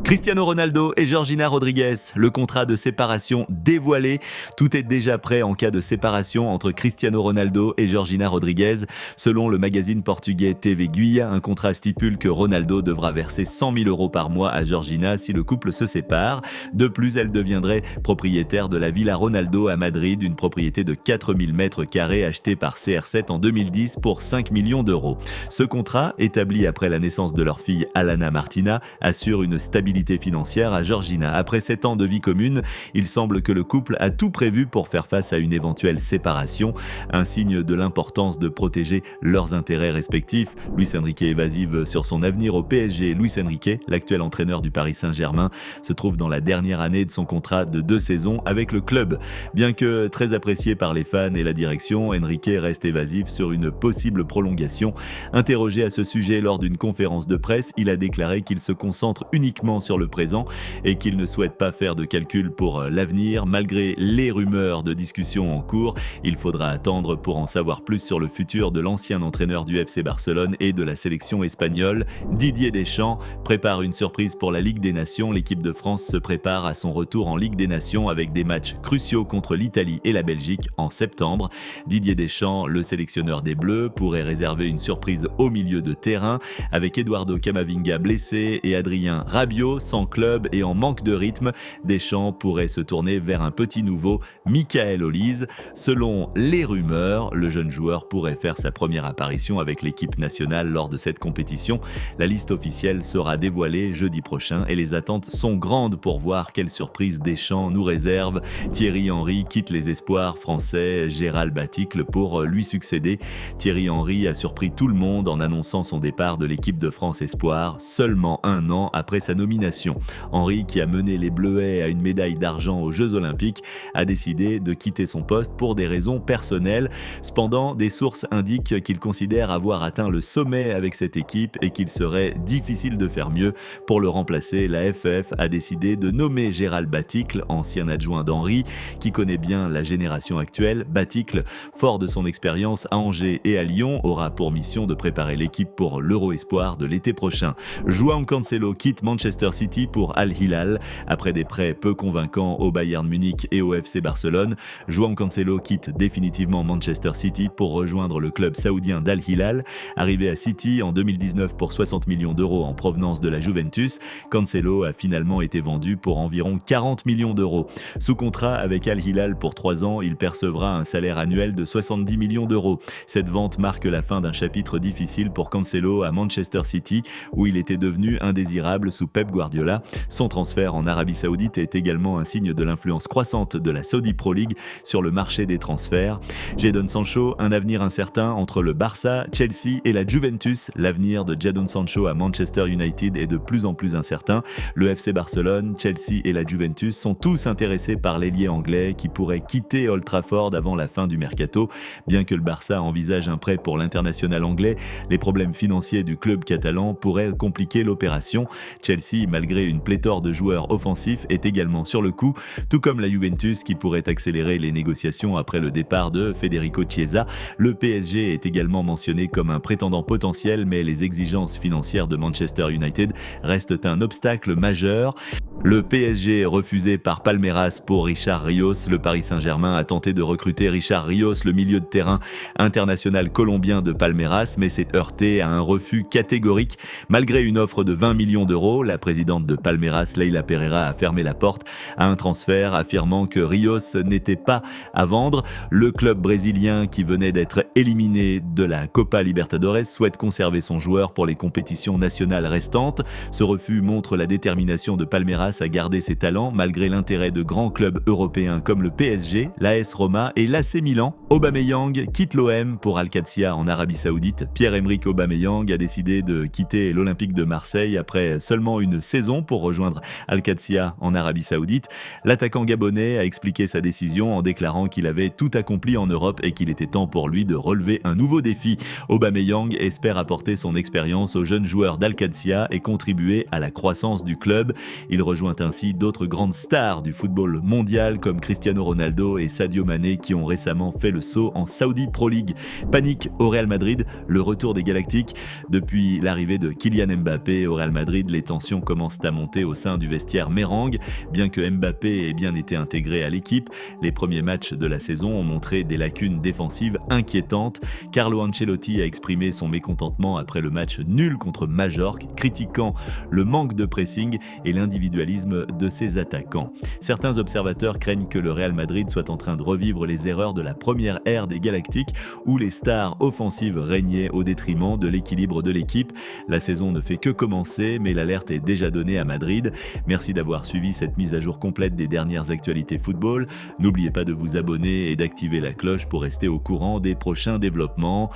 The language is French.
Cristiano Ronaldo et Georgina Rodriguez, le contrat de séparation dévoilé. Tout est déjà prêt en cas de séparation entre Cristiano Ronaldo et Georgina Rodriguez. Selon le magazine portugais TV Guia, un contrat stipule que Ronaldo devra verser 100 000 € par mois à Georgina si le couple se sépare. De plus, elle deviendrait propriétaire de la Villa Ronaldo à Madrid, une propriété de 4000 mètres carrés achetée par CR7 en 2010 pour 5 millions d'euros. Ce contrat, établi après la naissance de leur fille Alana Martina, assure une stabilité financière à Georgina. Après 7 ans de vie commune, il semble que le couple a tout prévu pour faire face à une éventuelle séparation, un signe de l'importance de protéger leurs intérêts respectifs. Luis Enrique évasive sur son avenir au PSG. Luis Enrique, l'actuel entraîneur du Paris Saint-Germain, se trouve dans la dernière année de son contrat de 2 saisons avec le club. Bien que très apprécié par les fans et la direction, Enrique reste évasif sur une possible prolongation. Interrogé à ce sujet lors d'une conférence de presse, il a déclaré qu'il se concentre uniquement sur le présent et qu'il ne souhaite pas faire de calcul pour l'avenir. Malgré les rumeurs de discussions en cours, il faudra attendre pour en savoir plus sur le futur de l'ancien entraîneur du FC Barcelone et de la sélection espagnole. Didier Deschamps prépare une surprise pour la Ligue des Nations. L'équipe de France se prépare à son retour en Ligue des Nations avec des matchs cruciaux contre l'Italie et la Belgique en septembre. Didier Deschamps, le sélectionneur des Bleus, pourrait réserver une surprise au milieu de terrain avec Eduardo Camavinga blessé et Adrien Rabiot sans club et en manque de rythme. Deschamps pourrait se tourner vers un petit nouveau, Michael Olise. Selon les rumeurs, le jeune joueur pourrait faire sa première apparition avec l'équipe nationale lors de cette compétition. La liste officielle sera dévoilée jeudi prochain et les attentes sont grandes pour voir quelle surprise Deschamps nous réserve. Thierry Henry quitte les espoirs français, Gérald Baticle pour lui succéder. Thierry Henry a surpris tout le monde en annonçant son départ de l'équipe de France Espoir seulement 1 an après sa nomination. Henry, qui a mené les Bleuets à une médaille d'argent aux Jeux Olympiques, a décidé de quitter son poste pour des raisons personnelles. Cependant, des sources indiquent qu'il considère avoir atteint le sommet avec cette équipe et qu'il serait difficile de faire mieux. Pour le remplacer, la FF a décidé de nommer Gérald Baticle, ancien adjoint d'Henry, qui connaît bien la génération actuelle. Baticle, fort de son expérience à Angers et à Lyon, aura pour mission de préparer l'équipe pour l'Euro Espoir de l'été prochain. João Cancelo quitte Manchester City pour Al Hilal. Après des prêts peu convaincants au Bayern Munich et au FC Barcelone, João Cancelo quitte définitivement Manchester City pour rejoindre le club saoudien d'Al Hilal. Arrivé à City en 2019 pour 60 millions d'euros en provenance de la Juventus, Cancelo a finalement été vendu pour environ 40 millions d'euros. Sous contrat avec Al Hilal pour 3 ans, il percevra un salaire annuel de 70 millions d'euros. Cette vente marque la fin d'un chapitre difficile pour Cancelo à Manchester City, où il était devenu indésirable sous Pep Guardiola. Son transfert en Arabie Saoudite est également un signe de l'influence croissante de la Saudi Pro League sur le marché des transferts. Jadon Sancho, un avenir incertain entre le Barça, Chelsea et la Juventus. L'avenir de Jadon Sancho à Manchester United est de plus en plus incertain. Le FC Barcelone, Chelsea et la Juventus sont tous intéressés par l'ailier anglais qui pourrait quitter Old Trafford avant la fin du mercato. Bien que le Barça envisage un prêt pour l'international anglais, les problèmes financiers du club catalan pourraient compliquer l'opération. Chelsea, malgré une pléthore de joueurs offensifs, est également sur le coup, tout comme la Juventus qui pourrait accélérer les négociations après le départ de Federico Chiesa. Le PSG est également mentionné comme un prétendant potentiel, mais les exigences financières de Manchester United restent un obstacle majeur. Le PSG est refusé par Palmeiras pour Richard Rios. Le Paris Saint-Germain a tenté de recruter Richard Rios, le milieu de terrain international colombien de Palmeiras, mais s'est heurté à un refus catégorique. Malgré une offre de 20 millions d'euros, la présidente de Palmeiras, Leila Pereira, a fermé la porte à un transfert, affirmant que Rios n'était pas à vendre. Le club brésilien, qui venait d'être éliminé de la Copa Libertadores, souhaite conserver son joueur pour les compétitions nationales restantes. Ce refus montre la détermination de Palmeiras à garder ses talents malgré l'intérêt de grands clubs européens comme le PSG, l'AS Roma et l'AC Milan. Aubameyang quitte l'OM pour Al-Qadsia en Arabie Saoudite. Pierre-Emerick Aubameyang a décidé de quitter l'Olympique de Marseille après seulement une saison pour rejoindre Al-Qadsia en Arabie Saoudite. L'attaquant gabonais a expliqué sa décision en déclarant qu'il avait tout accompli en Europe et qu'il était temps pour lui de relever un nouveau défi. Aubameyang espère apporter son expérience aux jeunes joueurs d'Al-Qadsia et contribuer à la croissance du club. Il rejoint rejoint ainsi d'autres grandes stars du football mondial comme Cristiano Ronaldo et Sadio Mané qui ont récemment fait le saut en Saudi Pro League. Panique au Real Madrid, le retour des Galactiques. Depuis l'arrivée de Kylian Mbappé au Real Madrid, les tensions commencent à monter au sein du vestiaire mérengue. Bien que Mbappé ait bien été intégré à l'équipe, les premiers matchs de la saison ont montré des lacunes défensives inquiétantes. Carlo Ancelotti a exprimé son mécontentement après le match nul contre Majorque, critiquant le manque de pressing et l'individualisme de ses attaquants. Certains observateurs craignent que le Real Madrid soit en train de revivre les erreurs de la première ère des Galactiques où les stars offensives régnaient au détriment de l'équilibre de l'équipe. La saison ne fait que commencer, mais l'alerte est déjà donnée à Madrid. Merci d'avoir suivi cette mise à jour complète des dernières actualités football. N'oubliez pas de vous abonner et d'activer la cloche pour rester au courant des prochains développements.